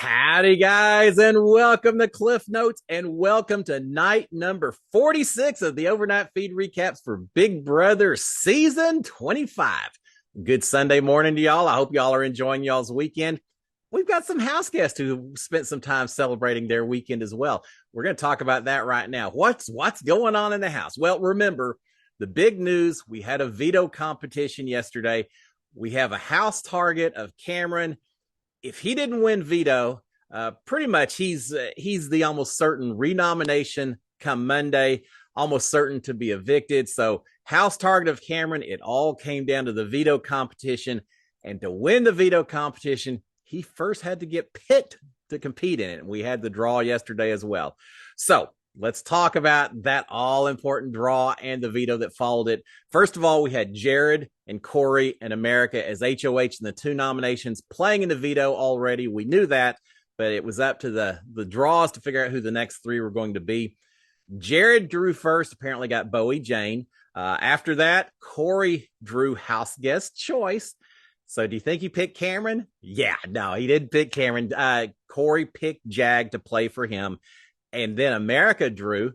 Howdy, guys, and welcome to Cliff Notes, and welcome to night number 46 of the overnight feed recaps for Big Brother season 25. Good Sunday morning to y'all. I hope y'all are enjoying y'all's weekend. We've got some house guests who spent some time celebrating their weekend as well. We're going to talk about that right now. What's going on in the house? Well, remember the big news. We had a veto competition yesterday. We have a house target of Cameron. If he didn't win veto, pretty much he's the almost certain renomination come Monday, almost certain to be evicted. So house target of Cameron, it all came down to the veto competition. And to win the veto competition, he first had to get picked to compete in it. And we had the draw yesterday as well. So let's talk about that all-important draw and the veto that followed it. First of all, we had Jared and Corey and America as HOH in the two nominations playing in the veto already. We knew that, but it was up to the draws to figure out who the next three were going to be. Jared drew first, apparently got Bowie Jane. After that, Corey drew house guest choice. So do you think he picked Cameron? Yeah, no, he didn't pick Cameron. Corey picked Jag to play for him. And then America drew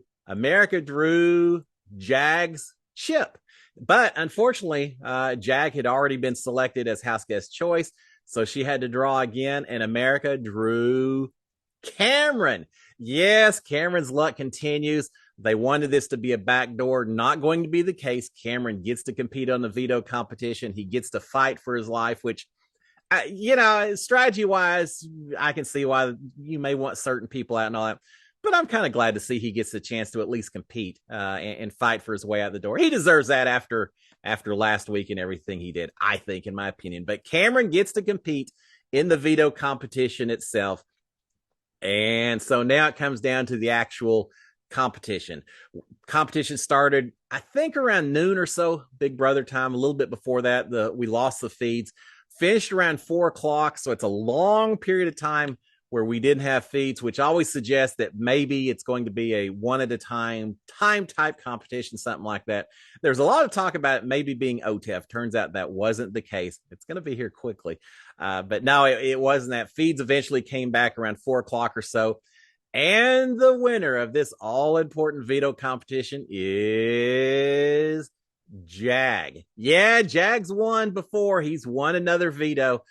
Jag's Chip. But unfortunately, Jag had already been selected as house guest choice. So she had to draw again. And America drew Cameron. Yes, Cameron's luck continues. They wanted this to be a backdoor. Not going to be the case. Cameron gets to compete on the veto competition. He gets to fight for his life, which, strategy wise, I can see why you may want certain people out and all that. But I'm kind of glad to see he gets the chance to at least compete and fight for his way out the door. He deserves that after last week and everything he did, I think, in my opinion. But Cameron gets to compete in the veto competition itself. And so now it comes down to the actual competition. Competition started, I think, around noon or so, Big Brother time. A little bit before that, we lost the feeds. Finished around 4 o'clock, so it's a long period of time where we didn't have feeds, which always suggests that maybe it's going to be a one at a time type competition, something like that. There's a lot of talk about it maybe being OTEF. Turns out that wasn't the case. It's going to be here quickly. But no, it wasn't that. Feeds eventually came back around 4 o'clock or so. And the winner of this all-important veto competition is Jag. Yeah, Jag's won before. He's won another veto.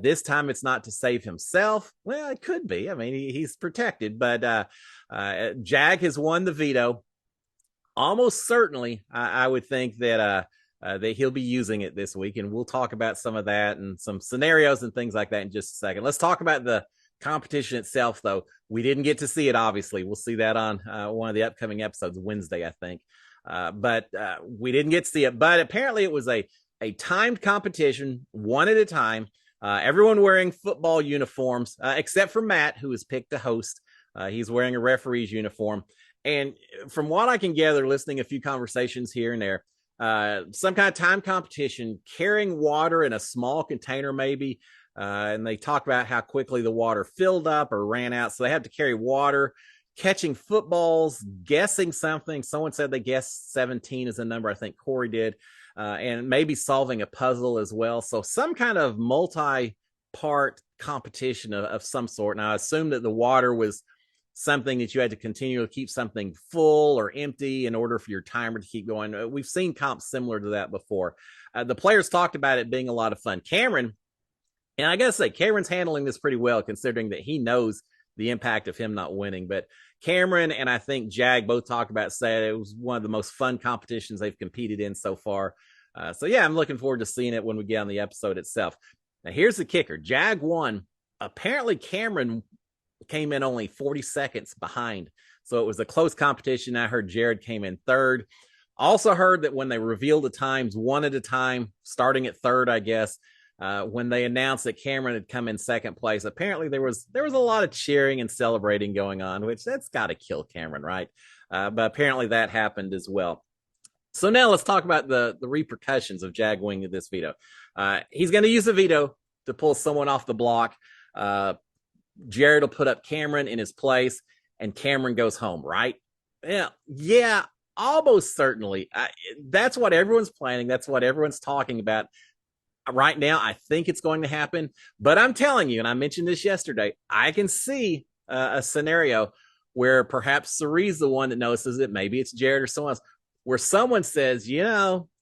This time it's not to save himself. Well, it could be. I mean, he's protected, but Jag has won the veto. Almost certainly, I would think that he'll be using it this week, and we'll talk about some of that and some scenarios and things like that in just a second. Let's talk about the competition itself, though. We didn't get to see it, obviously. We'll see that on one of the upcoming episodes, Wednesday, I think. But we didn't get to see it. But apparently it was a timed competition, one at a time. Everyone wearing football uniforms, except for Matt, who was picked to host. He's wearing a referee's uniform. And from what I can gather, listening to a few conversations here and there, some kind of time competition, carrying water in a small container maybe. And they talk about how quickly the water filled up or ran out. So they have to carry water, catching footballs, guessing something. Someone said they guessed 17 is a number. I think Corey did. And maybe solving a puzzle as well. So some kind of multi-part competition of some sort. And I assume that the water was something that you had to continue to keep something full or empty in order for your timer to keep going. We've seen comps similar to that before. The players talked about it being a lot of fun. Cameron, and I gotta say, Cameron's handling this pretty well, considering that he knows the impact of him not winning. But Cameron and I think Jag both talked about, said it was one of the most fun competitions they've competed in so far. So yeah, I'm looking forward to seeing it when we get on the episode itself. Now here's the kicker. Jag won. Apparently Cameron came in only 40 seconds behind. So it was a close competition. I heard Jared came in third. Also heard that when they revealed the times one at a time, starting at third, I guess, when they announced that Cameron had come in second place, apparently there was a lot of cheering and celebrating going on, which that's got to kill Cameron, right? But apparently that happened as well. So now let's talk about the repercussions of Jag winning this veto. He's going to use the veto to pull someone off the block. Jared will put up Cameron in his place, and Cameron goes home, right? Yeah, almost certainly. That's what everyone's planning. That's what everyone's talking about. Right now, I think it's going to happen, but I'm telling you, and I mentioned this yesterday, I can see a scenario where perhaps Cirie's the one that notices it. Maybe it's Jared or someone else, where someone says,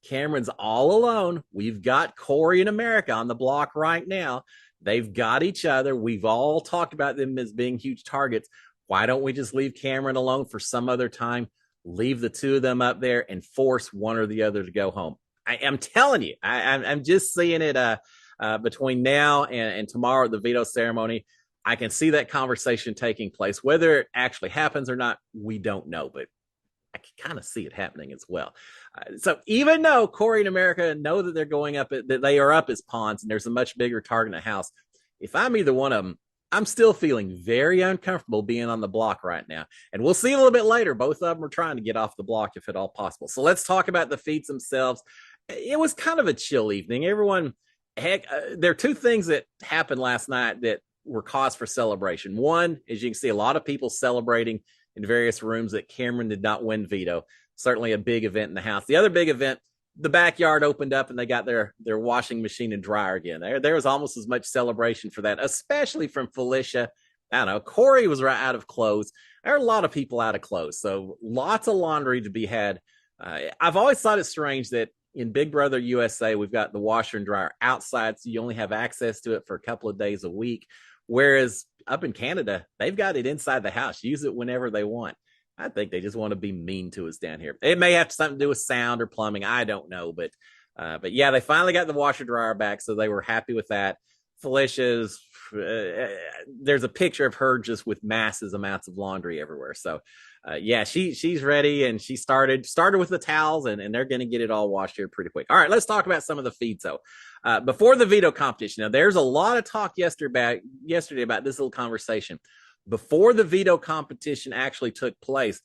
Cameron's all alone. We've got Corey and America on the block right now. They've got each other. We've all talked about them as being huge targets. Why don't we just leave Cameron alone for some other time? Leave the two of them up there and force one or the other to go home. I am telling you, I'm just seeing it between now and tomorrow at the veto ceremony. I can see that conversation taking place. Whether it actually happens or not, we don't know, but I can kind of see it happening as well. So even though Corey and America know that they're going up, that they are up as pawns, and there's a much bigger target in the house, if I'm either one of them, I'm still feeling very uncomfortable being on the block right now. And we'll see a little bit later. Both of them are trying to get off the block if at all possible. So let's talk about the feats themselves. It was kind of a chill evening. Everyone, there are two things that happened last night that were cause for celebration. One, as you can see, a lot of people celebrating in various rooms that Cameron did not win veto. Certainly a big event in the house. The other big event, the backyard opened up and they got their washing machine and dryer again. There was almost as much celebration for that, especially from Felicia. I don't know. Corey was right out of clothes. There are a lot of people out of clothes, so lots of laundry to be had. I've always thought it strange that in Big Brother USA, we've got the washer and dryer outside, so you only have access to it for a couple of days a week. Whereas up in Canada, they've got it inside the house. Use it whenever they want. I think they just want to be mean to us down here. It may have something to do with sound or plumbing. I don't know, but yeah, they finally got the washer dryer back, so they were happy with that. Felicia's there's a picture of her just with massive amounts of laundry everywhere. So yeah, she's ready, and she started with the towels, and they're going to get it all washed here pretty quick. All right, let's talk about some of the feeds though. Before the veto competition, now there's a lot of talk yesterday about this little conversation. Before the veto competition actually took place,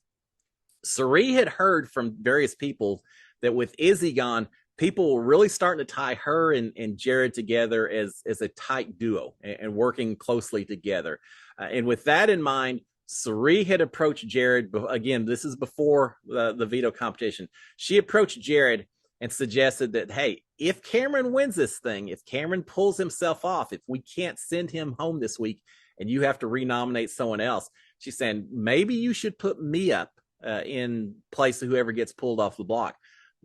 Cirie had heard from various people that with Izzy gone, people were really starting to tie her and Jared together as a tight duo and working closely together. And with that in mind, Cirie had approached Jared. Again, this is before the veto competition. She approached Jared and suggested that, hey, if Cameron wins this thing, if Cameron pulls himself off, if we can't send him home this week and you have to renominate someone else, she's saying maybe you should put me up in place of whoever gets pulled off the block.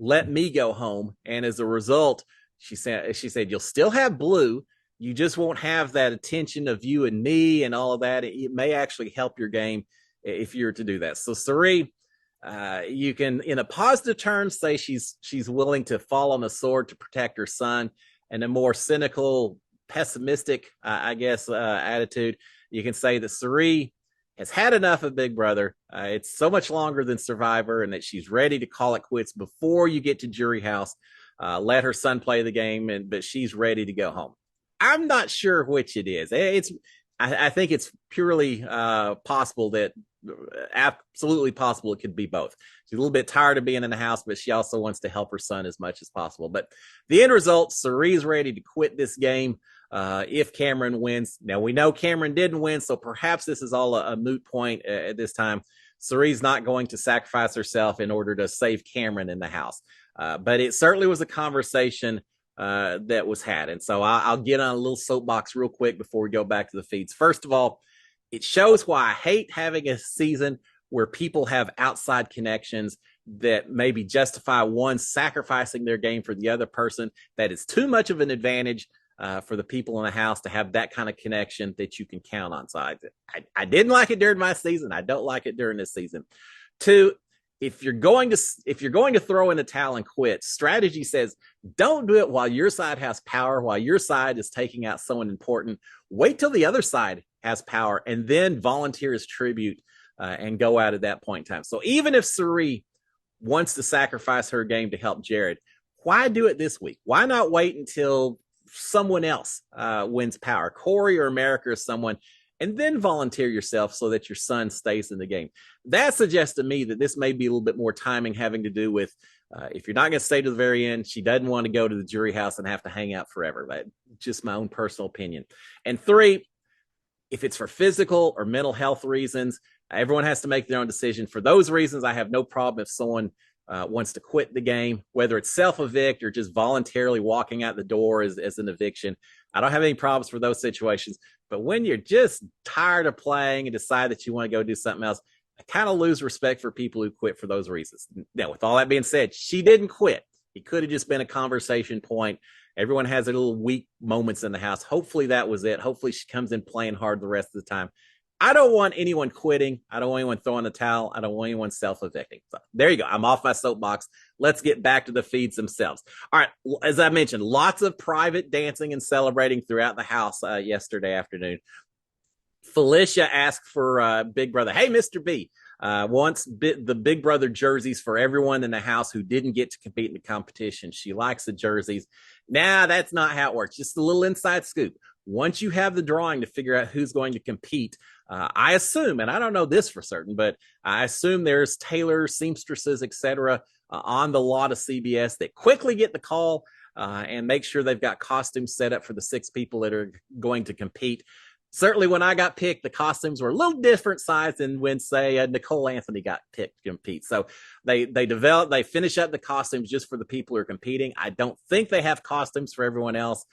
Let me go home. And as a result, she said you'll still have Blue. You just won't have that attention of you and me and all of that. It may actually help your game if you were to do that. So Cirie, you can, in a positive term, say she's willing to fall on the sword to protect her son. And a more cynical, pessimistic, attitude, you can say that Cirie has had enough of Big Brother. It's so much longer than Survivor, and that she's ready to call it quits before you get to Jury House. Let her son play the game, but she's ready to go home. I'm not sure which it is. I think it's purely possible that absolutely possible it could be both. She's a little bit tired of being in the house, but she also wants to help her son as much as possible. But the end result, Cirie's ready to quit this game if Cameron wins. Now, we know Cameron didn't win, so perhaps this is all a moot point at this time. Cirie's not going to sacrifice herself in order to save Cameron in the house. But it certainly was a conversation that was had. And so I'll get on a little soapbox real quick before we go back to the feeds. First of all, it shows why I hate having a season where people have outside connections that maybe justify one sacrificing their game for the other person. That is too much of an advantage for the people in the house to have that kind of connection that you can count on. So I didn't like it during my season. I don't like it during this season. Two, if you're going to throw in a towel and quit, strategy says don't do it while your side has power, while your side is taking out someone important. Wait till the other side has power and then volunteer as tribute and go out at that point in time. So even if Cirie wants to sacrifice her game to help Jared, why do it this week? Why not wait until someone else wins power, Corey or America or someone, and then volunteer yourself so that your son stays in the game? That suggests to me that this may be a little bit more timing having to do with if you're not going to stay to the very end, she doesn't want to go to the jury house and have to hang out forever. That's just my own personal opinion. And three, if it's for physical or mental health reasons, everyone has to make their own decision. For those reasons, I have no problem if someone wants to quit the game, whether it's self-evict or just voluntarily walking out the door as an eviction. I don't have any problems for those situations. But when you're just tired of playing and decide that you want to go do something else, I kind of lose respect for people who quit for those reasons. Now, with all that being said, she didn't quit. It could have just been a conversation point. Everyone has their little weak moments in the house. Hopefully that was it. Hopefully she comes in playing hard the rest of the time. I don't want anyone quitting. I don't want anyone throwing the towel. I don't want anyone self-evicting. So there you go. I'm off my soapbox. Let's get back to the feeds themselves. All right. As I mentioned, lots of private dancing and celebrating throughout the house yesterday afternoon. Felicia asked for Big Brother. Hey, Mr. B, wants the Big Brother jerseys for everyone in the house who didn't get to compete in the competition. She likes the jerseys. Nah, that's not how it works. Just a little inside scoop. Once you have the drawing to figure out who's going to compete, I assume, and I don't know this for certain, but I assume there's tailors, seamstresses, etc., on the lot of CBS that quickly get the call and make sure they've got costumes set up for the 6 people that are going to compete. Certainly when I got picked, the costumes were a little different size than when, say, Nicole Anthony got picked to compete. So they finish up the costumes just for the people who are competing. I don't think they have costumes for everyone else.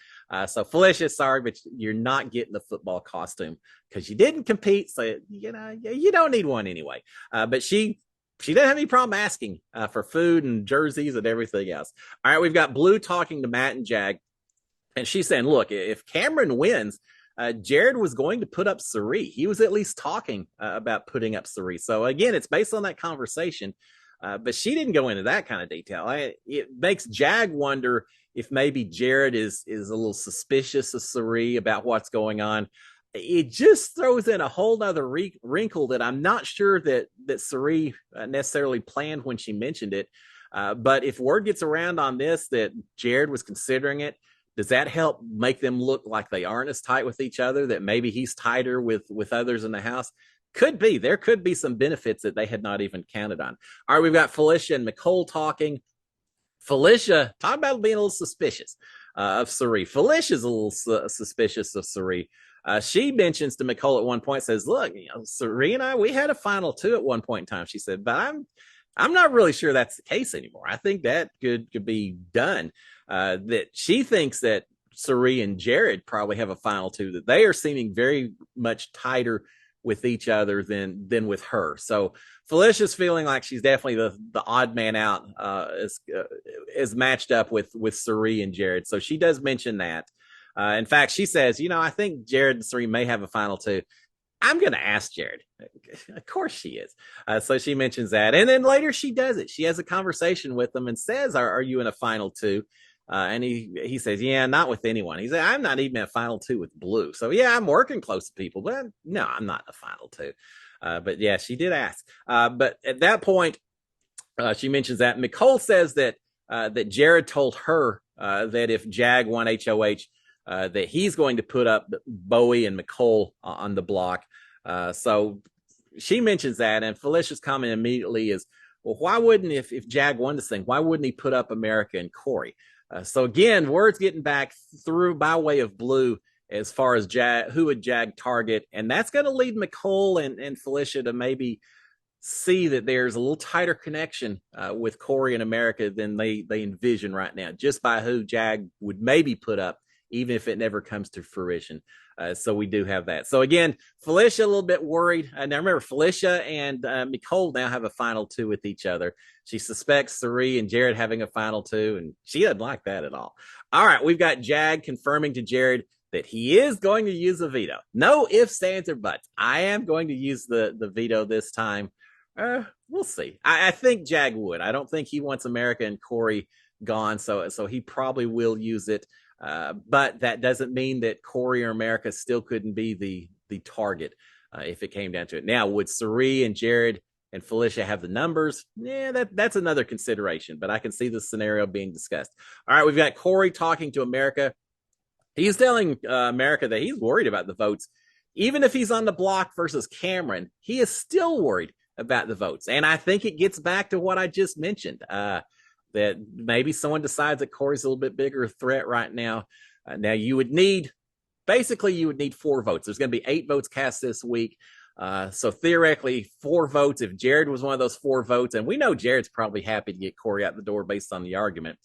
So Felicia, sorry, but you're not getting the football costume because you didn't compete. So, you don't need one anyway. But she didn't have any problem asking for food and jerseys and everything else. All right, we've got Blue talking to Matt and Jag. And she's saying, look, if Cameron wins, Jared was going to put up Cirie. He was at least talking about putting up Cirie. So again, it's based on that conversation, but she didn't go into that kind of detail. It makes Jag wonder if maybe Jared is a little suspicious of Cirie about what's going on. It just throws in a whole other wrinkle that I'm not sure that Cirie necessarily planned when she mentioned it. But if word gets around on this, that Jared was considering it, does that help make them look like they aren't as tight with each other, that maybe he's tighter with others in the house? Could be. There could be some benefits that they had not even counted on. All right, we've got Felicia and Nicole talking. Felicia, talk about being a little suspicious of Cirie. Felicia's a little suspicious of Cirie. She mentions to Nicole at one point, says, look, Cirie and I, we had a final 2 at one point in time. She said, but I'm not really sure that's the case anymore. I think that could be done. That she thinks that Cirie and Jared probably have a final 2, that they are seeming very much tighter with each other than with her. So Felicia's feeling like she's definitely the odd man out as matched up with Cirie and Jared. So she does mention that. In fact, she says, I think Jared and Cirie may have a final 2. I'm going to ask Jared. Of course she is. So she mentions that. And then later she does it. She has a conversation with them and says, are you in a final 2? And he says, yeah, not with anyone. He said, I'm not even in a final 2 with Blue. So yeah, I'm working close to people, but no, I'm not in a final 2. But yeah, she did ask. But at that point, she mentions that Nicole says that Jared told her that if Jag won HOH, that he's going to put up Bowie and Nicole on the block. So she mentions that, and Felicia's comment immediately is, well, why wouldn't, if Jag won this thing, why wouldn't he put up America and Corey? So again, word's getting back through by way of Blue as far as who would Jag target, and that's going to lead Nicole and Felicia to maybe see that there's a little tighter connection with Corey and America than they envision right now, just by who Jag would maybe put up, even if it never comes to fruition. So we do have that. So again, Felicia a little bit worried. Now remember, Felicia and Nicole now have a final 2 with each other. She suspects Cirie and Jared having a final 2, and she doesn't like that at all. All right, we've got Jag confirming to Jared that he is going to use the veto. No ifs, ands, or buts. I am going to use the veto this time. We'll see. I think Jag would. I don't think he wants America and Corey gone, so he probably will use it. But that doesn't mean that Corey or America still couldn't be the target if it came down to it. Now, would Cirie and Jared and Felicia have the numbers? Yeah, that's another consideration, but I can see the scenario being discussed. All right, we've got Corey talking to America. He's telling America that he's worried about the votes. Even if he's on the block versus Cameron, he is still worried about the votes. And I think it gets back to what I just mentioned. That maybe someone decides that Corey's a little bit bigger a threat right now. Now you would need 4 votes. There's going to be 8 votes cast this week. So theoretically, 4 votes. If Jared was one of those 4 votes, and we know Jared's probably happy to get Corey out the door based on the argument,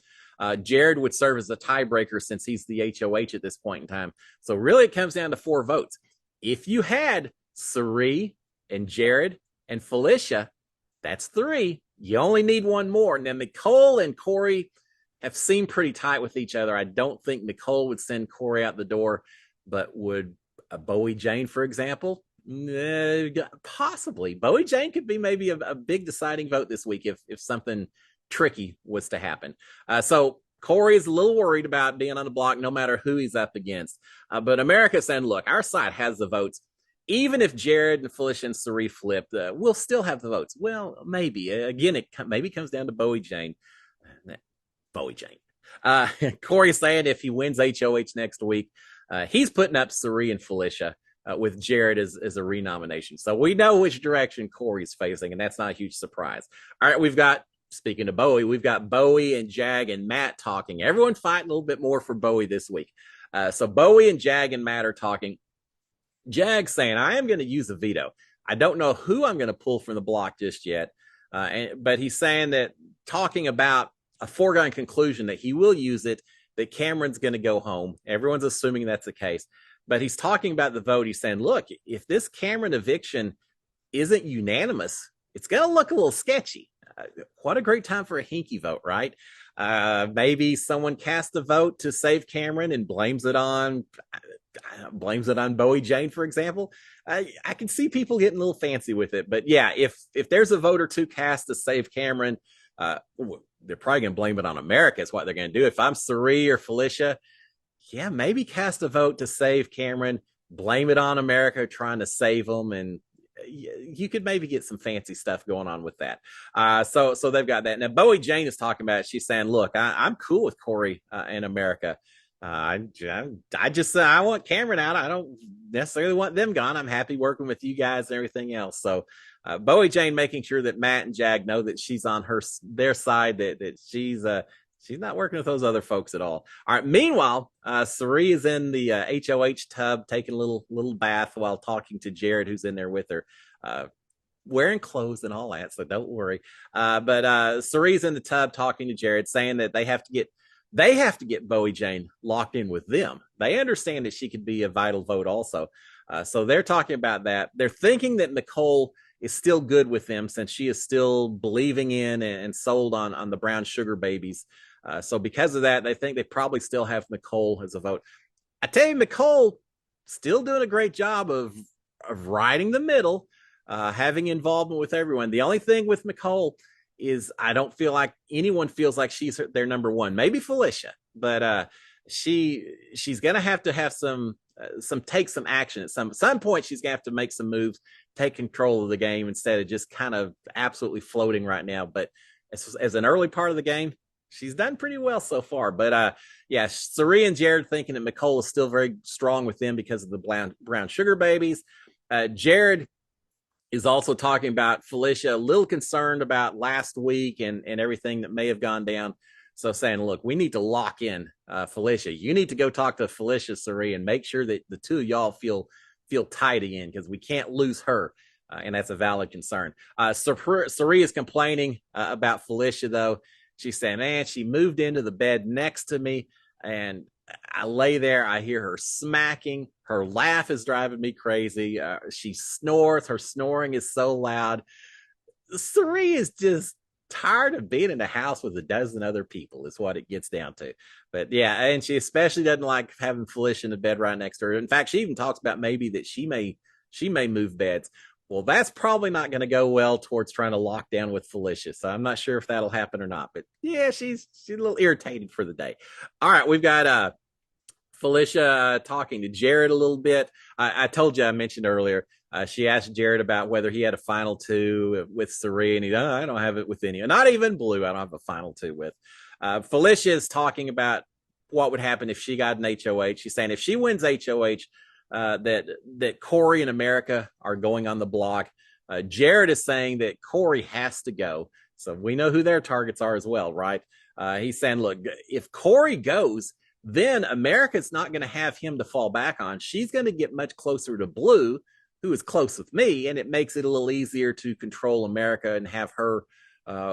Jared would serve as a tiebreaker since he's the HOH at this point in time. So really, it comes down to 4 votes. If you had Cirie and Jared and Felicia, that's 3. You only need one more. Now, Nicole and Corey have seemed pretty tight with each other. I don't think Nicole would send Corey out the door, but would Bowie Jane, for example? Possibly. Bowie Jane could be maybe a big deciding vote this week if something tricky was to happen. So Corey is a little worried about being on the block no matter who he's up against. But America's saying, look, our side has the votes. Even if Jared and Felicia and Cirie flip, we'll still have the votes. Well, maybe. Again, it maybe comes down to Bowie Jane. Bowie Jane. Corey's saying if he wins HOH next week, he's putting up Cirie and Felicia with Jared as a renomination. So we know which direction Corey's facing, and that's not a huge surprise. All right, we've got, speaking of Bowie, we've got Bowie and Jag and Matt talking. Everyone fighting a little bit more for Bowie this week. So Bowie and Jag and Matt are talking. Jag saying, I am going to use a veto. I don't know who I'm going to pull from the block just yet. But he's saying that, talking about a foregone conclusion that he will use it, that Cameron's going to go home. Everyone's assuming that's the case. But he's talking about the vote. He's saying, look, if this Cameron eviction isn't unanimous, it's going to look a little sketchy. What a great time for a hinky vote, right? Maybe someone casts a vote to save Cameron and blames it on Bowie Jane, for example. I can see people getting a little fancy with it. But yeah, if there's a vote or two cast to save Cameron, they're probably going to blame it on America. Is what they're going to do. If I'm Cirie or Felicia, yeah, maybe cast a vote to save Cameron, blame it on America trying to save them, and you could maybe get some fancy stuff going on with that. So they've got that. Now, Bowie Jane is talking about it. She's saying, look, I'm cool with Corey and America. I want Cameron out. I don't necessarily want them gone. I'm happy working with you guys and everything else. So Bowie Jane making sure that Matt and Jag know that she's on their side, that she's not working with those other folks at all. All right. Meanwhile, Cirie is in the HOH tub taking a little bath while talking to Jared, who's in there with her, wearing clothes and all that. So don't worry. But Cirie's in the tub talking to Jared, saying that they have to get Bowie Jane locked in with them. They understand that she could be a vital vote also. So they're talking about that. They're thinking that Nicole is still good with them since she is still believing in and sold on the brown sugar babies. So because of that, they think they probably still have Nicole as a vote. I tell you, Nicole still doing a great job of riding the middle, having involvement with everyone. The only thing with Nicole is I don't feel like anyone feels like she's their number one. Maybe Felicia, but she's going to have some take some action at some point. She's going to have to make some moves, take control of the game instead of just kind of absolutely floating right now. But as an early part of the game, she's done pretty well so far. But yeah, Cirie and Jared thinking that Nicole is still very strong with them because of the brown sugar babies. Jared is also talking about Felicia, a little concerned about last week and everything that may have gone down. So saying, look, we need to lock in Felicia. You need to go talk to Felicia, Cirie, and make sure that the two of y'all feel tight again, because we can't lose her. And that's a valid concern. Cirie is complaining about Felicia, though. She's saying, man, she moved into the bed next to me, and I lay there. I hear her smacking. Her laugh is driving me crazy. She snores. Her snoring is so loud. Cirie is just tired of being in the house with a dozen other people, is what it gets down to. But yeah, and she especially doesn't like having Felicia in the bed right next to her. In fact, she even talks about maybe that she may move beds. Well, that's probably not going to go well towards trying to lock down with Felicia. So I'm not sure if that'll happen or not. But yeah, she's a little irritated for the day. All right, we've got Felicia talking to Jared a little bit. I told you, I mentioned earlier, she asked Jared about whether he had a final two with Cirie, and I don't have it with any. Not even Blue, I don't have a final two with. Felicia is talking about what would happen if she got an HOH. She's saying if she wins HOH, that Corey and America are going on the block. Jared is saying that Corey has to go. So we know who their targets are as well, right? He's saying, look, if Corey goes, then America's not going to have him to fall back on. She's going to get much closer to Blue, who is close with me, and it makes it a little easier to control America and have her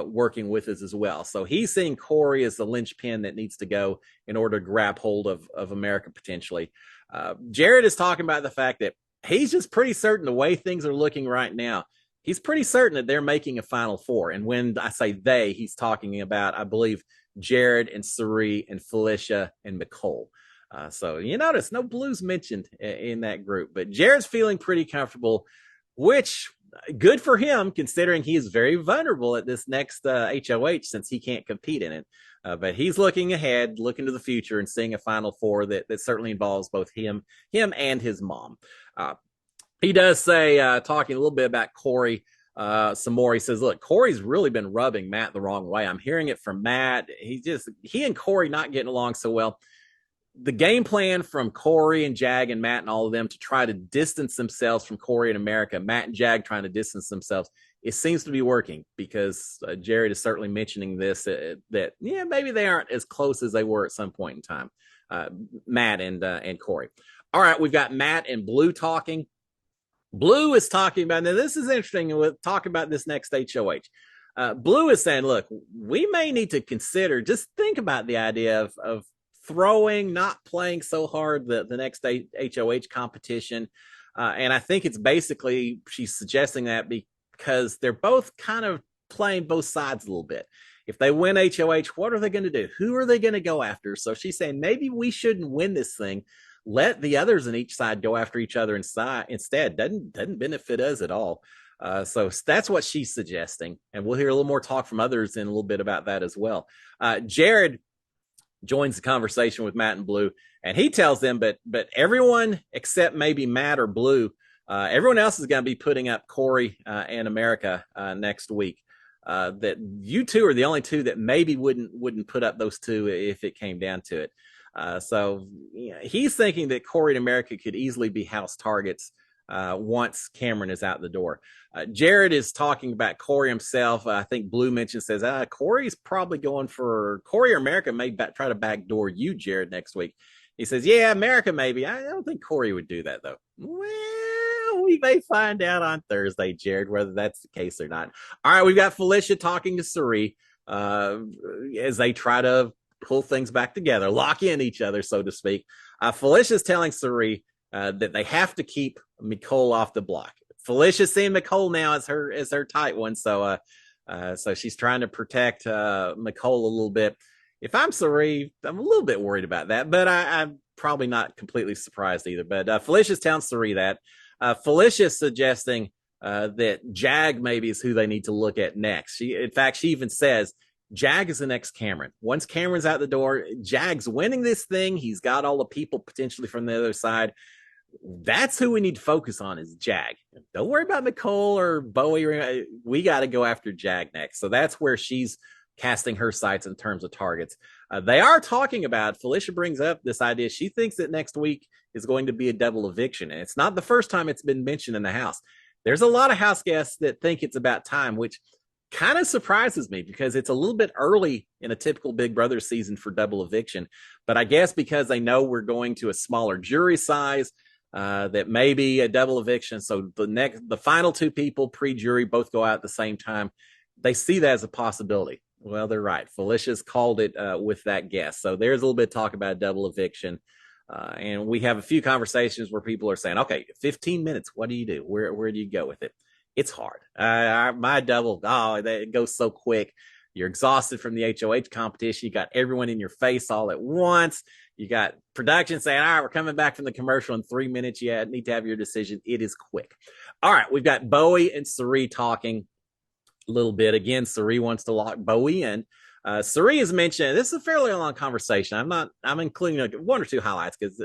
working with us as well. So he's seeing Corey as the linchpin that needs to go in order to grab hold of America potentially. Jared is talking about the fact that he's just pretty certain the way things are looking right now. He's pretty certain that they're making a Final Four. And when I say they, he's talking about, I believe, Jared and Cirie and Felicia and Mecole. So you notice no Blues mentioned in that group, but Jared's feeling pretty comfortable, which good for him considering he is very vulnerable at this next HOH since he can't compete in it. But he's looking ahead, looking to the future, and seeing a Final Four that certainly involves both him and his mom. He does say, talking a little bit about Corey some more. He says, look, Corey's really been rubbing Matt the wrong way. I'm hearing it from Matt. He and Corey not getting along so well. The game plan from Corey and Jag and Matt and all of them to try to distance themselves from Corey and America, Matt and Jag trying to distance themselves, it seems to be working because Jared is certainly mentioning this, that, yeah, maybe they aren't as close as they were at some point in time, Matt and Corey. All right, we've got Matt and Blue talking. Blue is talking about, now this is interesting, we'll talk about this next HOH. Blue is saying, look, we may need to consider, just think about the idea of throwing, not playing so hard the next HOH competition. And I think it's basically, she's suggesting that because they're both kind of playing both sides a little bit. If they win HOH, what are they going to do? Who are they going to go after? So she's saying maybe we shouldn't win this thing. Let the others on each side go after each other instead. Doesn't benefit us at all. So that's what she's suggesting. And we'll hear a little more talk from others in a little bit about that as well. Jared joins the conversation with Matt and Blue, and he tells them, but everyone except maybe Matt or Blue, everyone else is going to be putting up Corey and America next week. That you two are the only two that maybe wouldn't put up those two if it came down to it. So he's thinking that Corey and America could easily be house targets once Cameron is out the door. Jared is talking about Corey himself. I think Blue mentioned, says, Corey's probably going for Corey or America may try to backdoor you, Jared, next week. He says, yeah, America maybe. I don't think Corey would do that, though. Well, we may find out on Thursday, Jared, whether that's the case or not. All right, we've got Felicia talking to Cirie as they try to pull things back together, lock in each other, so to speak. Felicia's telling Cirie that they have to keep Mecole off the block. Felicia's seeing Mecole now as her tight one, so she's trying to protect Mecole a little bit. If I'm Cirie, I'm a little bit worried about that, but I'm probably not completely surprised either. But Felicia's telling Cirie that. Felicia's suggesting that Jag maybe is who they need to look at next. In fact, she even says Jag is the next Cameron. Once Cameron's out the door, Jag's winning this thing. He's got all the people potentially from the other side. That's who we need to focus on is Jag. Don't worry about Mecole or Bowie. We got to go after Jag next. So that's where she's casting her sights in terms of targets. They are talking about, Felicia brings up this idea. She thinks that next week is going to be a double eviction. And it's not the first time it's been mentioned in the house. There's a lot of house guests that think it's about time, which kind of surprises me because it's a little bit early in a typical Big Brother season for double eviction. But I guess because they know we're going to a smaller jury size, that may be a double eviction. So the final two people pre-jury both go out at the same time. They see that as a possibility. Well, they're right. Felicia's called it with that guess. So there's a little bit of talk about double eviction. And we have a few conversations where people are saying, okay, 15 minutes. What do you do? Where do you go with it? It's hard. My double, it goes so quick. You're exhausted from the HOH competition. You got everyone in your face all at once. You got production saying, all right, we're coming back from the commercial in 3 minutes. You need to have your decision. It is quick. All right, we've got Bowie and Cirie talking a little bit. Again, Cirie wants to lock Bowie in. Cirie has mentioned, this is a fairly long conversation. I'm including one or two highlights because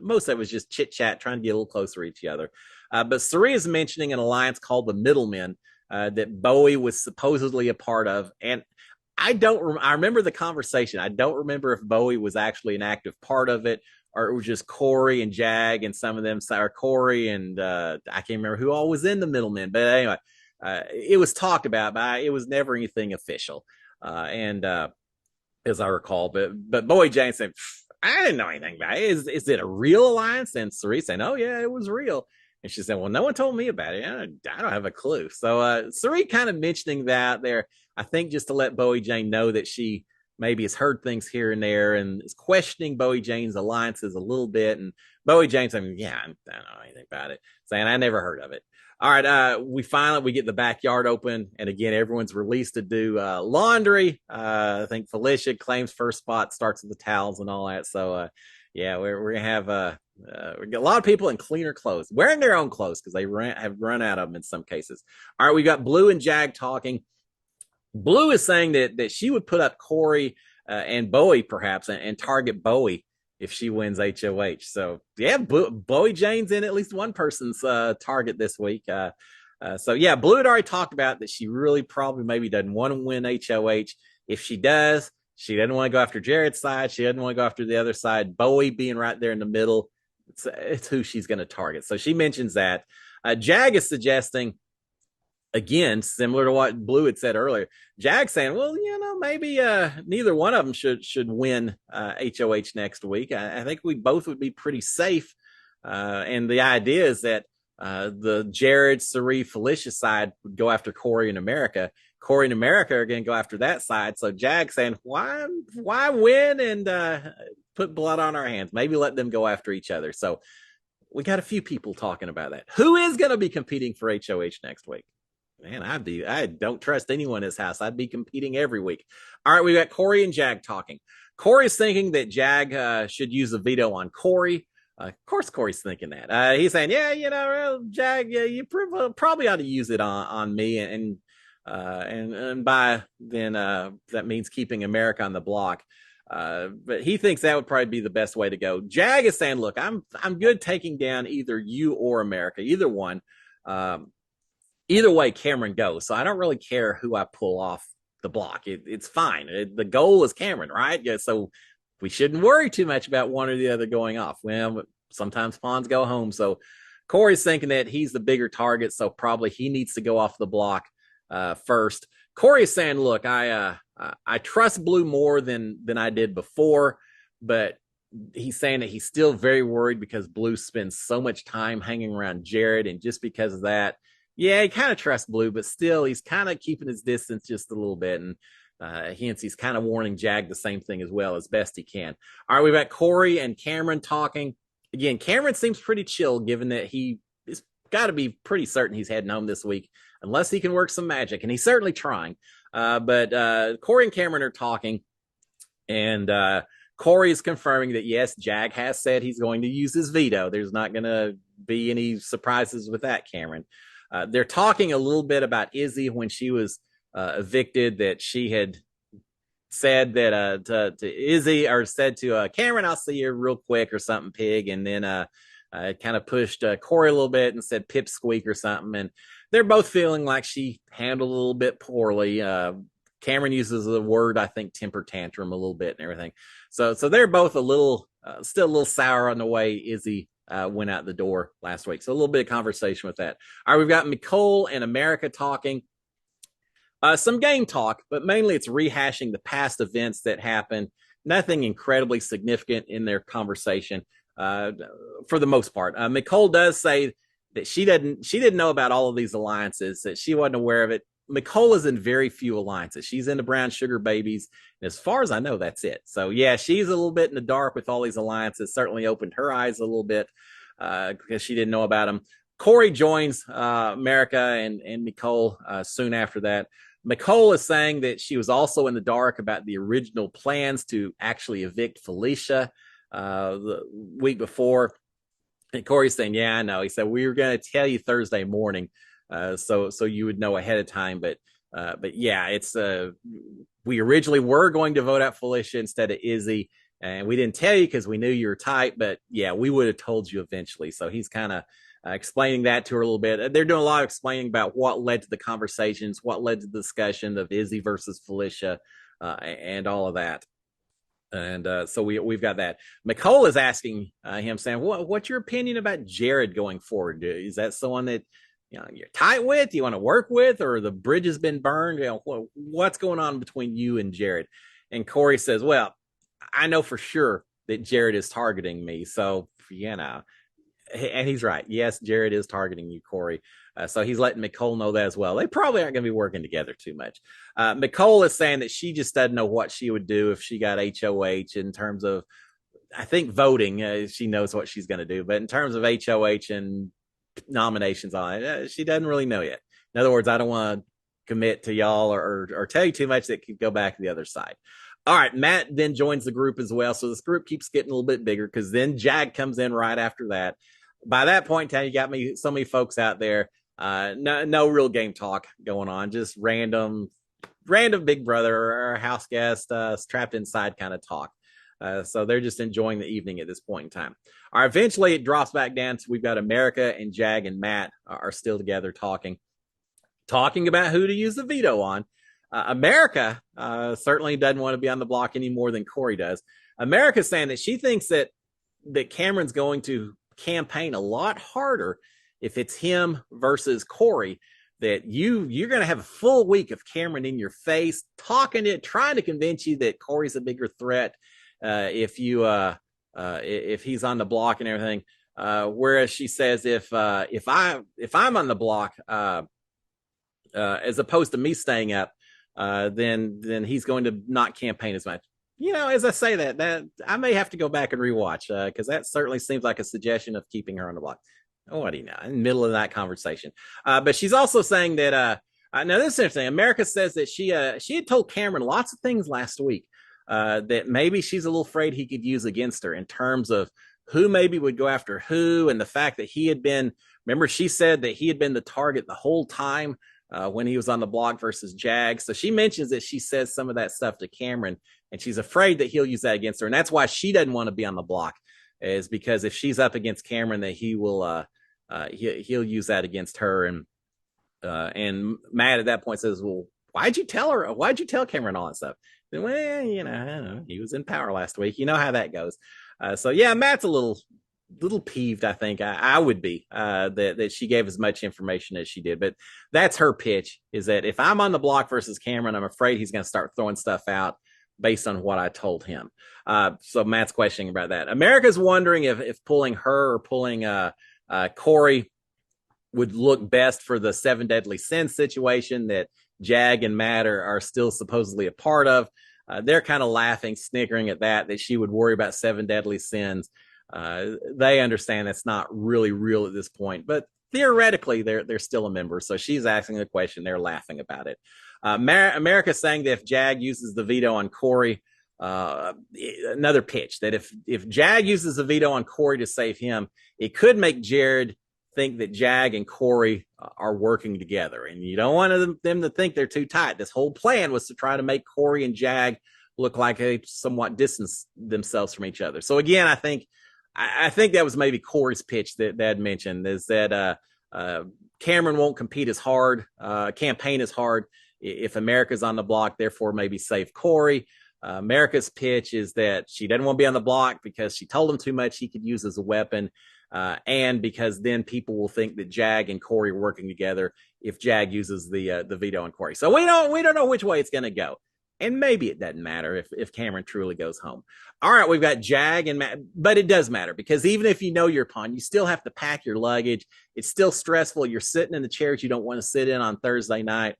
most of it was just chit chat, trying to get a little closer to each other. But Cirie is mentioning an alliance called the Middlemen that Bowie was supposedly a part of. And I remember the conversation. I don't remember if Bowie was actually an active part of it or it was just Corey and Jag and some of them, or Corey and I can't remember who all was in the Middlemen. But anyway, it was talked about, but it was never anything official. And as I recall, but Bowie Jane said, I didn't know anything about it. Is it a real alliance? And Cirie saying, oh yeah, it was real. And she said, well, no one told me about it. I don't have a clue. So Cirie kind of mentioning that there, I think just to let Bowie Jane know that she maybe has heard things here and there and is questioning Bowie Jane's alliances a little bit. And Bowie Jane's saying, yeah, I don't know anything about it, saying, I never heard of it. All right, we get the backyard open, and again, everyone's released to do laundry. I think Felicia claims first spot, starts with the towels and all that. So, yeah, we're gonna have we got a lot of people in cleaner clothes, wearing their own clothes because they have run out of them in some cases. All right, we got Blue and Jag talking. Blue is saying that she would put up Corey and Bowie perhaps and target Bowie if she wins HOH. So yeah, Bowie Jane's in at least one person's target this week. So yeah, Blue had already talked about that she really probably maybe doesn't want to win HOH. If she does, she doesn't want to go after Jared's side. She doesn't want to go after the other side. Bowie being right there in the middle, it's who she's going to target. So she mentions that. Jag is suggesting, again, similar to what Blue had said earlier, Jag saying, well, maybe neither one of them should win HOH next week. I think we both would be pretty safe. And the idea is that the Jared, Cirie, Felicia side would go after Corey and America. Corey and America are going to go after that side. So Jag saying, why win and put blood on our hands? Maybe let them go after each other. So we got a few people talking about that. Who is going to be competing for HOH next week? Man, I don't trust anyone in this house. I'd be competing every week. All right, we got Corey and Jag talking. Corey's thinking that Jag should use a veto on Corey. Of course, Corey's thinking that. He's saying, yeah, Jag, you probably ought to use it on me, and by then that means keeping America on the block. But he thinks that would probably be the best way to go. Jag is saying, look, I'm good taking down either you or America, either one. Either way, Cameron goes. So I don't really care who I pull off the block. It's fine. The goal is Cameron, right? Yeah, so we shouldn't worry too much about one or the other going off. Well, sometimes pawns go home. So Corey's thinking that he's the bigger target, so probably he needs to go off the block first. Corey's saying, look, I trust Blue more than I did before, but he's saying that he's still very worried because Blue spends so much time hanging around Jared, and just because of that, yeah, he kind of trusts Blue, but still he's kind of keeping his distance just a little bit. And hence he's kind of warning Jag the same thing as well as best he can. All right, we've got Corey and Cameron talking. Again, Cameron seems pretty chill given that he is got to be pretty certain he's heading home this week, unless he can work some magic. And he's certainly trying. But Corey and Cameron are talking. And Corey is confirming that, yes, Jag has said he's going to use his veto. There's not going to be any surprises with that, Cameron. They're talking a little bit about Izzy when she was evicted, that she had said that to Izzy, or said to Cameron, I'll see you real quick or something, pig. And then kind of pushed Corey a little bit and said pipsqueak or something. And they're both feeling like she handled a little bit poorly. Cameron uses the word, I think, temper tantrum a little bit and everything. So they're both a little, still a little sour on the way Izzy went out the door last week. So a little bit of conversation with that. All right, we've got Mecole and America talking. Some game talk, but mainly it's rehashing the past events that happened. Nothing incredibly significant in their conversation for the most part. Mecole does say that she didn't know about all of these alliances, that she wasn't aware of it. Mecole is in very few alliances. She's into Brown Sugar Babies. And as far as I know, that's it. So yeah, she's a little bit in the dark with all these alliances. Certainly opened her eyes a little bit because she didn't know about them. Corey joins America and Mecole soon after that. Mecole is saying that she was also in the dark about the original plans to actually evict Felicia the week before. And Corey's saying, yeah, I know. He said, we were going to tell you Thursday morning. So you would know ahead of time, but yeah, it's we originally were going to vote out Felicia instead of Izzy, and we didn't tell you because we knew you were tight, but yeah, we would have told you eventually. So he's kind of explaining that to her a little bit. They're doing a lot of explaining about what led to the conversations, what led to the discussion of Izzy versus Felicia, and all of that. And so we've got that. Mecole is asking him, saying, what's your opinion about Jared going forward? Is that someone that you're tight with, you want to work with, or the bridge has been burned? What's going on between you and Jared? And Corey says, well, I know for sure that Jared is targeting me. So, And he's right. Yes, Jared is targeting you, Corey. So he's letting Nicole know that as well. They probably aren't going to be working together too much. Nicole is saying that she just doesn't know what she would do if she got HOH in terms of, I think, voting. She knows what she's going to do. But in terms of HOH and nominations on it, she doesn't really know yet. In other words, I don't want to commit to y'all or tell you too much that could go back to the other side. All right, Matt then joins the group as well. So this group keeps getting a little bit bigger because then Jag comes in right after that. By that point in time, you got me so many folks out there. No real game talk going on, just random Big Brother or house guest trapped inside kind of talk. So they're just enjoying the evening at this point in time. All right, eventually it drops back down. So we've got America and Jag and Matt are still together talking about who to use the veto on. America certainly doesn't want to be on the block any more than Corey does. America's saying that she thinks that Cameron's going to campaign a lot harder if it's him versus Corey. That you're going to have a full week of Cameron in your face, trying to convince you that Corey's a bigger threat if he's on the block and everything. Whereas she says if I'm on the block, as opposed to me staying up, then he's going to not campaign as much. As I say that I may have to go back and rewatch because that certainly seems like a suggestion of keeping her on the block. Oh, what do you know? In the middle of that conversation, but she's also saying that now this is interesting. America says that she had told Cameron lots of things last week that maybe she's a little afraid he could use against her in terms of who maybe would go after who, and the fact that he had been. Remember, she said that he had been the target the whole time. When he was on the block versus Jag. So she mentions that she says some of that stuff to Cameron, and she's afraid that he'll use that against her. And that's why she doesn't want to be on the block, is because if she's up against Cameron, that he will he'll use that against her. And Matt at that point says, well, why'd you tell Cameron all that stuff? And, well, I don't know. He was in power last week. You know how that goes. So yeah, Matt's a little peeved. I think I would be that she gave as much information as she did, but that's her pitch, is that if I'm on the block versus Cameron, I'm afraid he's going to start throwing stuff out based on what I told him. So Matt's questioning about that. America's wondering if pulling her or pulling Corey would look best for the 7 deadly sins situation that Jag and Matt are still supposedly a part of. They're kind of laughing, snickering at that she would worry about 7 deadly sins. They understand that's not really real at this point, but theoretically they're still a member. So she's asking the question. They're laughing about it. America's saying that if Jag uses the veto on Corey, another pitch that if Jag uses the veto on Corey to save him, it could make Jared think that Jag and Corey are working together, and you don't want them to think they're too tight. This whole plan was to try to make Corey and Jag look like they somewhat distance themselves from each other. So again, I think that was maybe Corey's pitch that had mentioned, is that Cameron won't campaign as hard if America's on the block, therefore maybe save Corey. America's pitch is that she doesn't want to be on the block because she told him too much he could use as a weapon, and because then people will think that Jag and Corey are working together if Jag uses the veto on Corey. So we don't know which way it's going to go. And maybe it doesn't matter if Cameron truly goes home. All right, we've got Jag and Matt, but it does matter because even if you know you're a pawn, you still have to pack your luggage. It's still stressful. You're sitting in the chairs you don't want to sit in on Thursday night.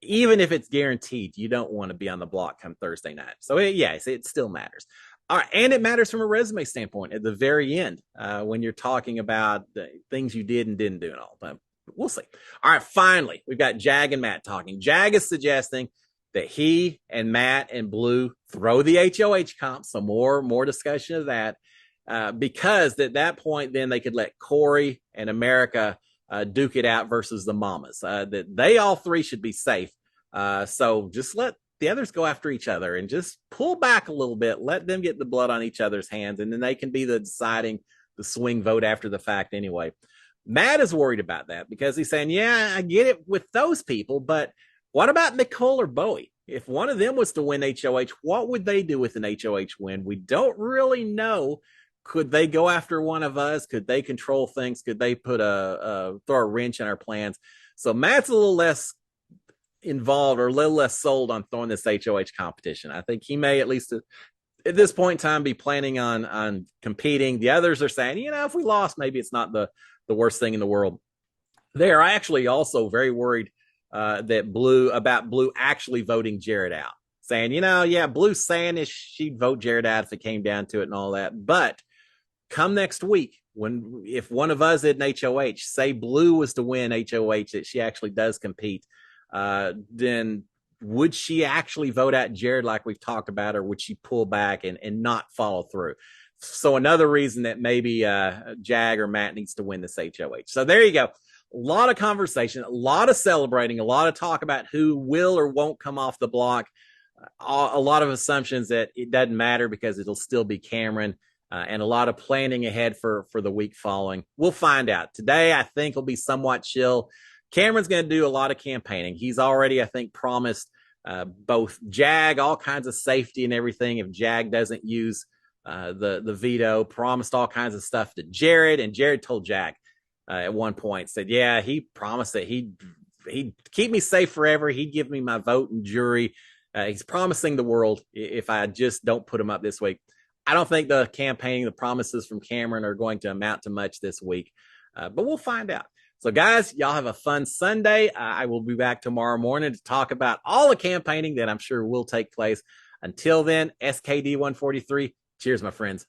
Even if it's guaranteed, you don't want to be on the block come Thursday night. So it still matters. All right, and it matters from a resume standpoint at the very end when you're talking about the things you did and didn't do and all. But we'll see. All right, finally, we've got Jag and Matt talking. Jag is suggesting that he and Matt and Blue throw the HOH comp, so more discussion of that, because at that point, then they could let Corey and America duke it out versus the Mamas. That they all three should be safe. So just let the others go after each other and just pull back a little bit. Let them get the blood on each other's hands, and then they can be the swing vote after the fact anyway. Matt is worried about that because he's saying, yeah, I get it with those people, but what about Nicole or Bowie? If one of them was to win HOH, what would they do with an HOH win? We don't really know. Could they go after one of us? Could they control things? Could they put throw a wrench in our plans? So Matt's a little less involved or a little less sold on throwing this HOH competition. I think he may at least at this point in time be planning on competing. The others are saying, if we lost, maybe it's not the worst thing in the world. They are actually also very worried that Blue actually voting Jared out, saying, yeah, Blue's saying she'd vote Jared out if it came down to it and all that. But come next week, if one of us in HOH, say Blue was to win HOH, that she actually does compete, then would she actually vote out Jared like we've talked about, or would she pull back and not follow through? So another reason that maybe Jag or Matt needs to win this HOH. So there you go. A lot of conversation, a lot of celebrating, a lot of talk about who will or won't come off the block. A lot of assumptions that it doesn't matter because it'll still be Cameron, and a lot of planning ahead for the week following. We'll find out. Today, I think, will be somewhat chill. Cameron's going to do a lot of campaigning. He's already, I think, promised both Jag all kinds of safety and everything if Jag doesn't use the veto, promised all kinds of stuff to Jared, and Jared told Jag at one point, said, yeah, he promised that he'd keep me safe forever. He'd give me my vote and jury. He's promising the world if I just don't put him up this week. I don't think the campaigning, the promises from Cameron are going to amount to much this week, but we'll find out. So, guys, y'all have a fun Sunday. I will be back tomorrow morning to talk about all the campaigning that I'm sure will take place. Until then, SKD 143. Cheers, my friends.